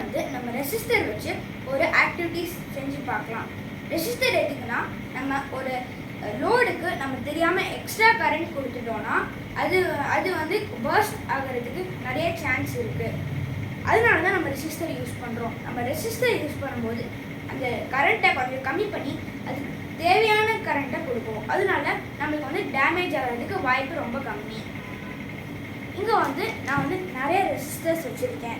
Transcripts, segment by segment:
வந்து நம்ம ரெசிஸ்டர் வச்சு ஒரு ஆக்டிவிட்டிஸ் செஞ்சு பார்க்கலாம். ரெசிஸ்டர் எதுக்குன்னா, நம்ம ஒரு லோடுக்கு நம்ம தெரியாமல் எக்ஸ்ட்ரா கரண்ட் கொடுத்துட்டோன்னா அது வந்து பர்ஸ்ட் ஆகிறதுக்கு நிறைய சான்ஸ் இருக்குது. அதனால தான் நம்ம ரெசிஸ்டர் யூஸ் பண்ணுறோம். நம்ம ரெசிஸ்டர் யூஸ் பண்ணும்போது அந்த கரண்ட்டை கொஞ்சம் கம்மி பண்ணி அதுக்கு தேவையான கரண்ட்டை கொடுக்கும். அதனால நம்மளுக்கு வந்து டேமேஜ் ஆகிறதுக்கு வாய்ப்பு ரொம்ப கம்மி. இங்கே வந்து நான் வந்து நிறைய ரெசிஸ்டர்ஸ் வச்சுருக்கேன்.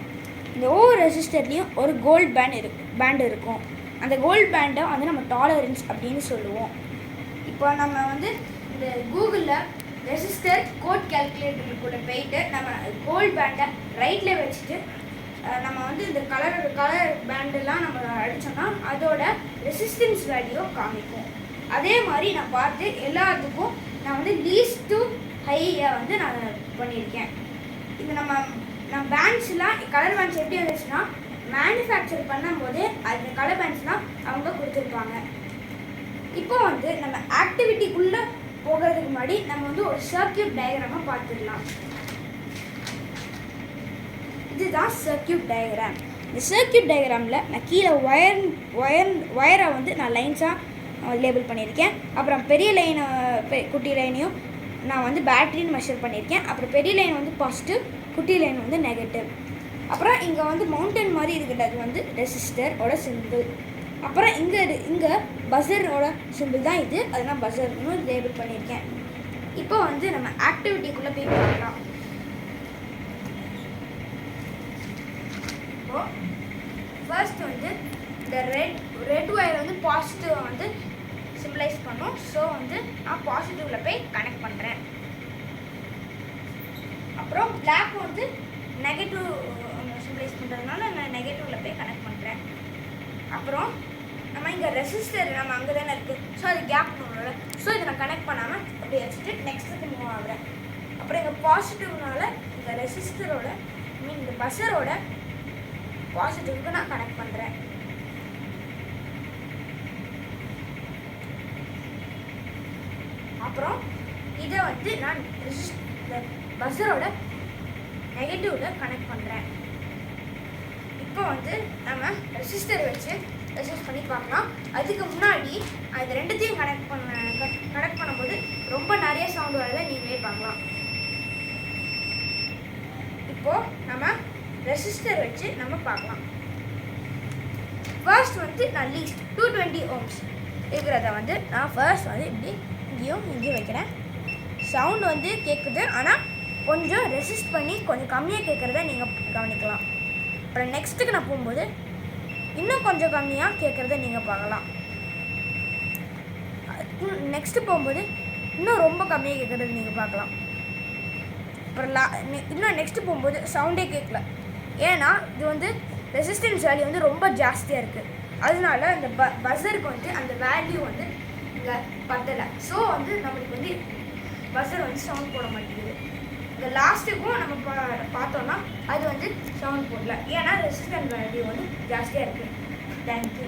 இந்த ஒவ்வொரு ரெசிஸ்டர்லேயும் ஒரு கோல்ட் பேண்ட் இருக்கும். அந்த கோல்ட் பேண்டை வந்து நம்ம டாலரன்ஸ் அப்படின்னு சொல்லுவோம். இப்போ நம்ம வந்து இந்த கூகுளில் ரெசிஸ்டர் கோட் கேல்குலேட்டருக்குள்ளே போயிட்டு நம்ம கோல்ட் பேண்டை ரைட்டில் வச்சுட்டு நம்ம வந்து இந்த கலர் பேண்டெல்லாம் நம்ம அடித்தோம்னா அதோட ரெசிஸ்டன்ஸ் வேல்யூ காமிக்கும். அதே மாதிரி நான் பார்த்து எல்லாத்துக்கும் நான் வந்து லீஸ்ட் டு ஹையை வந்து நான் பண்ணியிருக்கேன். இது நம்ம பேண்ட்ஸ்லாம் கலர் பேண்ட்ஸ் எப்படி வந்துச்சுன்னா மேனுஃபேக்சர் பண்ணும்போதே அந்த கலர் பேண்ட்ஸ்லாம் அவங்க கொடுத்துருப்பாங்க. இப்போ வந்து நம்ம ஆக்டிவிட்டிக்குள்ளே போகிறதுக்கு முன்னாடி நம்ம வந்து ஒரு சர்க்கியூட் டயக்ராமை பார்த்துடலாம். இதுதான் சர்க்கியூட் டயக்ராம். இந்த சர்க்கியூட் டயக்ராமில் நான் கீழே ஒயரை வந்து நான் லைன்ஸாக லேபிள் பண்ணியிருக்கேன். அப்புறம் பெரிய லைனை குட்டி லைனையும் நான் வந்து பேட்டரின்னு மெஷர் பண்ணியிருக்கேன். அப்புறம் பெரிய லைன் வந்து பாசிட்டிவ், குட்டி லைன் வந்து நெகட்டிவ். அப்புறம் இங்கே வந்து மவுண்டன் மாதிரி இருக்கிறது வந்து ரெசிஸ்டரோட சிம்பிள். அப்புறம் இங்கே பஸரோட சிம்பிள் தான் இது, அதனால் பஸர்னு லேபிள் பண்ணியிருக்கேன். இப்போ வந்து நம்ம ஆக்டிவிட்டிக்குள்ளே போய் பார்க்கலாம். இப்போ ஃபர்ஸ்ட் வந்து இந்த ரெட் ஒயர் வந்து பாசிட்டிவ் வந்து சிம்பிளைஸ் பண்ணும். ஸோ வந்து நான் பாசிட்டிவில் போய் கனெக்ட் பண்ணுறேன். அப்புறம் பிளாக் வந்து நெகட்டிவ் சிம்பிளைஸ் பண்ணுறதுனால நான் நெகட்டிவில் போய் கனெக்ட் பண்ணுறேன். அப்புறம் நம்ம இங்கே ரெசிஸ்டர் நம்ம அங்கே தானே இருக்குது, ஸோ அது கேப் பண்ணல. ஸோ இதை நான் கனெக்ட் பண்ணாமல் அப்படி வச்சுட்டு நெக்ஸ்ட்டுக்கு மூவ் ஆகுறேன். அப்புறம் இங்கே பாசிட்டிவ்னால இந்த ரெசிஸ்டரோட இந்த பஸரோட பாசிட்டிவ்க்கு நான் கனெக்ட் பண்ணுறேன். அப்புறம் இதை வந்து நான் பஸரோட நெகட்டிவில் கனெக்ட் பண்ணுறேன். இப்போ வந்து நம்ம ரெசிஸ்டர் வச்சு ரெசிஸ்ட் பண்ணி பார்க்கலாம். அதுக்கு முன்னாடி அது ரெண்டுத்தையும் கனெக்ட் பண்ணும்போது ரொம்ப நிறைய சவுண்டு வரதை நீங்களே பார்க்கலாம். இப்போது நம்ம ரெசிஸ்டர் வச்சு நம்ம பார்க்கலாம். ஃபர்ஸ்ட் வந்து நான் லீஸ்ட் 220 ohms இருக்கிறத வந்து நான் ஃபர்ஸ்ட் வந்து இப்படி இங்கேயும் வைக்கிறேன். சவுண்டு வந்து கேட்குது, ஆனால் கொஞ்சம் ரெசிஸ்ட் பண்ணி கொஞ்சம் கம்மியாக கேட்குறத நீங்கள் கவனிக்கலாம். அப்புறம் நெக்ஸ்ட்டுக்கு நான் போகும்போது இன்னும் கொஞ்சம் கம்மியாக கேட்குறத நீங்கள் பார்க்கலாம். நெக்ஸ்ட்டு போகும்போது இன்னும் ரொம்ப கம்மியாக கேட்குறது நீங்கள் பார்க்கலாம். அப்புறம் இன்னும் நெக்ஸ்ட்டு போகும்போது சவுண்டே கேட்கல. ஏன்னா இது வந்து ரெசிஸ்டன்ஸ் வேல்யூ வந்து ரொம்ப ஜாஸ்தியாக இருக்குது. அதனால இந்த பஸருக்கு வந்து அந்த வேல்யூ வந்து இங்கே பத்தலை. ஸோ வந்து நம்மளுக்கு வந்து பஸர் வந்து சவுண்ட் போட மாட்டேங்குது. இந்த லாஸ்ட்டுக்கும் நம்ம பார்த்தோன்னா அது வந்து சவுண்ட் போடல, ஏன்னா ரெசிஸ்டன்ஸ் வேல்யூ வந்து ஜாஸ்தியாக இருக்குது. தேங்க்யூ.